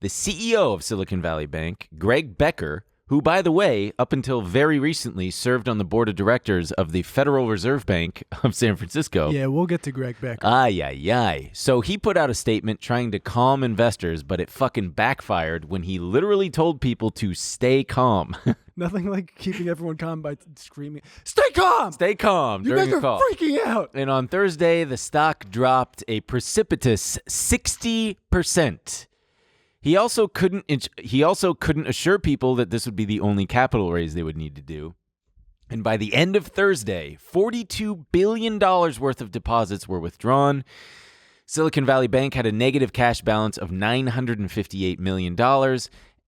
The CEO of Silicon Valley Bank, Greg Becker, who, by the way, up until very recently served on the board of directors of the Federal Reserve Bank of San Francisco. Yeah, we'll get to Greg Becker. Ay. So he put out a statement trying to calm investors, but it fucking backfired when he literally told people to stay calm. Nothing like keeping everyone calm by screaming, "Stay calm! Stay calm You during guys a call." are freaking out. And on Thursday, the stock dropped a precipitous 60%. He also couldn't assure people that this would be the only capital raise they would need to do. And by the end of Thursday, $42 billion worth of deposits were withdrawn. Silicon Valley Bank had a negative cash balance of $958 million.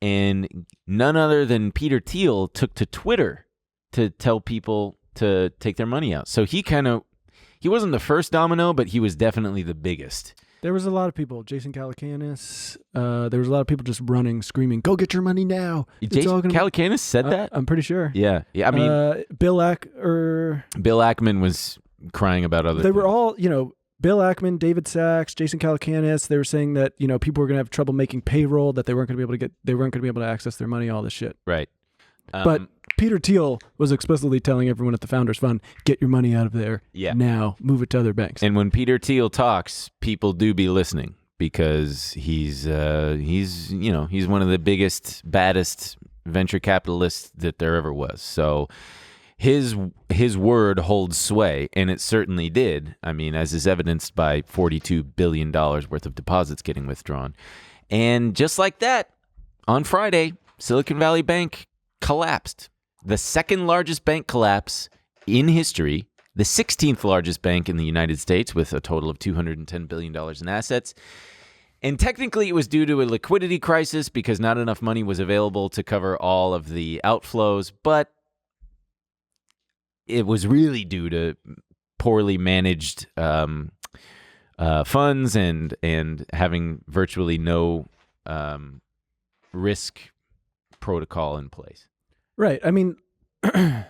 And none other than Peter Thiel took to Twitter to tell people to take their money out. So he wasn't the first domino, but he was definitely the biggest. There was a lot of people. Jason Calacanis. There was a lot of people just running, screaming, "Go get your money now!" Jason Calacanis said that? I'm pretty sure. Yeah. I mean, Bill Ackman was crying about other. They were all, Bill Ackman, David Sachs, Jason Calacanis. They were saying that people were going to have trouble making payroll, that they weren't going to be able to access their money, all this shit. Right. But Peter Thiel was explicitly telling everyone at the Founders Fund, "Get your money out of there now, move it to other banks." And when Peter Thiel talks, people do be listening because he's one of the biggest, baddest venture capitalists that there ever was. So his word holds sway, and it certainly did. I mean, as is evidenced by $42 billion worth of deposits getting withdrawn. And just like that, on Friday, Silicon Valley Bank collapsed. The second largest bank collapse in history, the 16th largest bank in the United States with a total of $210 billion in assets. And technically it was due to a liquidity crisis because not enough money was available to cover all of the outflows, but it was really due to poorly managed funds and having virtually no risk protocol in place. Right. I mean, are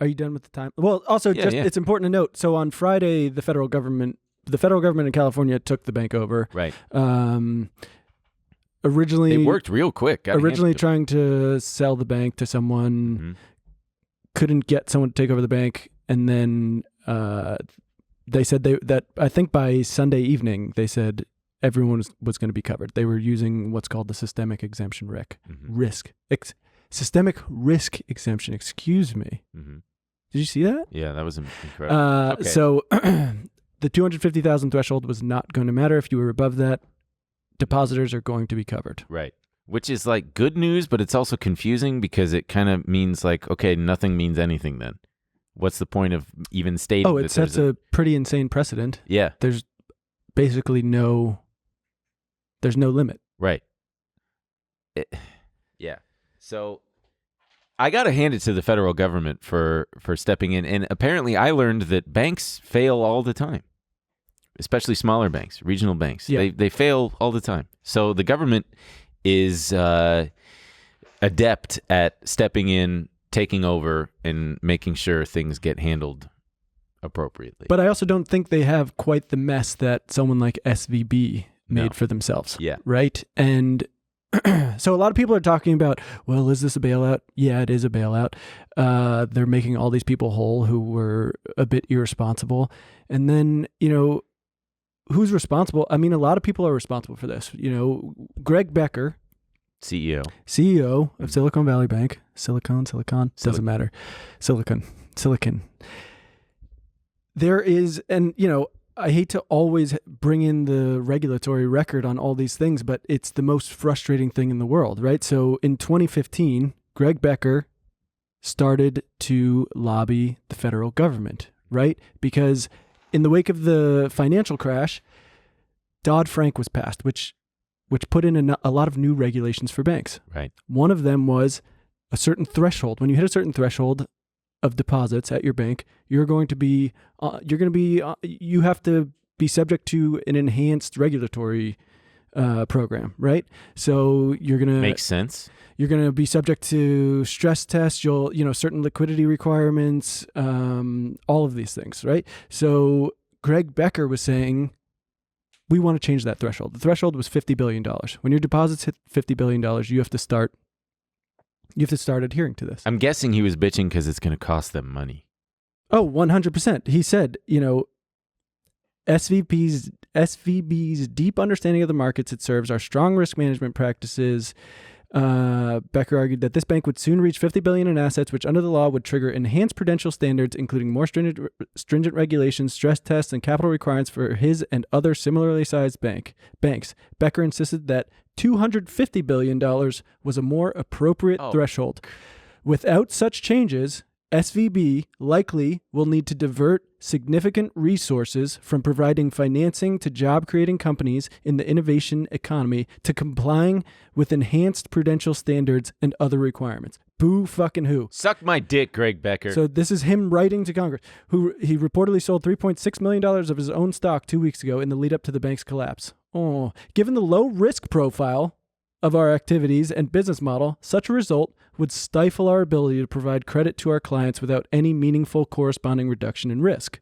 you done with the time? Well, also, it's important to note. So on Friday, the federal government in California took the bank over. Right. Originally, it worked real quick. Originally trying to sell the bank to someone, couldn't get someone to take over the bank, and then they said that I think by Sunday evening they said everyone was going to be covered. They were using what's called the systemic exemption systemic risk exemption. Excuse me. Mm-hmm. Did you see that? Yeah, that was incredible. Okay. So the 250,000 threshold was not going to matter. If you were above that, depositors are going to be covered. Right. Which is like good news, but it's also confusing because it kind of means like, okay, nothing means anything then. What's the point of even stating? Oh, it sets a pretty insane precedent. Yeah. There's basically no limit. Right. Yeah. So I got to hand it to the federal government for stepping in. And apparently I learned that banks fail all the time, especially smaller banks, regional banks. Yeah. They fail all the time. So the government is adept at stepping in, taking over, and making sure things get handled appropriately. But I also don't think they have quite the mess that someone like SVB made for themselves. Yeah. Right? And so a lot of people are talking about, well, is this a bailout? Yeah, it is a bailout. They're making all these people whole who were a bit irresponsible. And then, who's responsible? I mean, a lot of people are responsible for this. Greg Becker, CEO of Silicon Valley Bank, Silicon, doesn't matter. Silicon. There is, and I hate to always bring in the regulatory record on all these things, but it's the most frustrating thing in the world, right? So in 2015, Greg Becker started to lobby the federal government, right? Because in the wake of the financial crash, Dodd-Frank was passed, which put in a lot of new regulations for banks. Right. One of them was a certain threshold. When you hit a certain threshold of deposits at your bank, you have to be subject to an enhanced regulatory program, right? So makes sense. You're gonna be subject to stress tests. Certain liquidity requirements, all of these things, right? So Greg Becker was saying, We want to change that threshold. The threshold was $50 billion. When your deposits hit $50 billion, you have to start adhering to this. I'm guessing he was bitching because it's going to cost them money. Oh, 100%. He said, SVB's deep understanding of the markets it serves, our strong risk management practices. Becker argued that this bank would soon reach $50 billion in assets, which under the law would trigger enhanced prudential standards, including more stringent regulations, stress tests, and capital requirements for his and other similarly sized banks. Becker insisted that $250 billion was a more appropriate threshold. Without such changes, SVB likely will need to divert significant resources from providing financing to job-creating companies in the innovation economy to complying with enhanced prudential standards and other requirements. Boo fucking who. Suck my dick, Greg Becker. So this is him writing to Congress, who he reportedly sold $3.6 million of his own stock 2 weeks ago in the lead up to the bank's collapse. Oh, given the low risk profile of our activities and business model, such a result would stifle our ability to provide credit to our clients without any meaningful corresponding reduction in risk.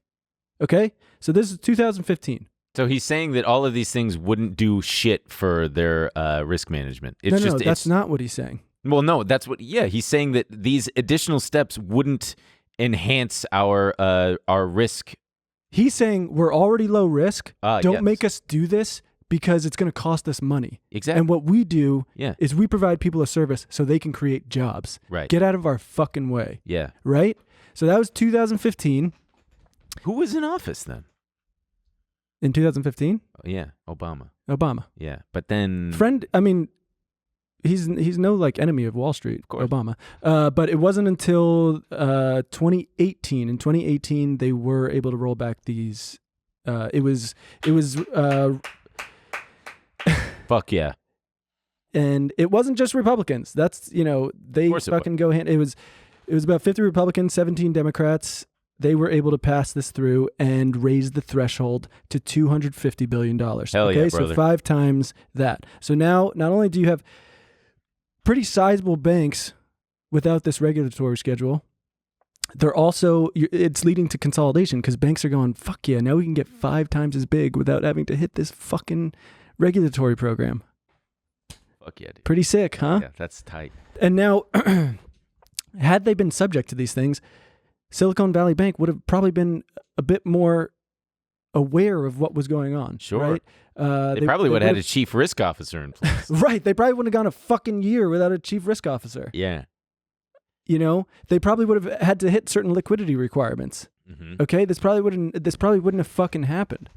Okay? So this is 2015. So he's saying that all of these things wouldn't do shit for their risk management. No, that's not what he's saying. Well, no, that's what, he's saying that these additional steps wouldn't enhance our risk. He's saying we're already low risk. Don't make us do this because it's going to cost us money. Exactly. And what we do is we provide people a service so they can create jobs. Right. Get out of our fucking way. Yeah. Right? So that was 2015. Who was in office then? In 2015? Yeah, Obama. Yeah, but then... He's no enemy of Wall Street, of course. Obama. But it wasn't until 2018. In 2018, they were able to roll back these... Fuck yeah. And it wasn't just Republicans. That's, they fucking go hand. It was about 50 Republicans, 17 Democrats. They were able to pass this through and raise the threshold to $250 billion. Hell okay, yeah, brother. So 5 times that. So now, not only do you have pretty sizable banks without this regulatory schedule, they're also, it's leading to consolidation because banks are going, fuck yeah, now we can get 5 times as big without having to hit this fucking regulatory program. Fuck yeah, dude. Pretty sick, huh? Yeah, that's tight. And now, had they been subject to these things, Silicon Valley Bank would have probably been a bit more aware of what was going on. Sure. Right? They probably would have had a chief risk officer in place. Right. They probably wouldn't have gone a fucking year without a chief risk officer. Yeah. They probably would have had to hit certain liquidity requirements. Mm-hmm. Okay? This probably wouldn't have fucking happened.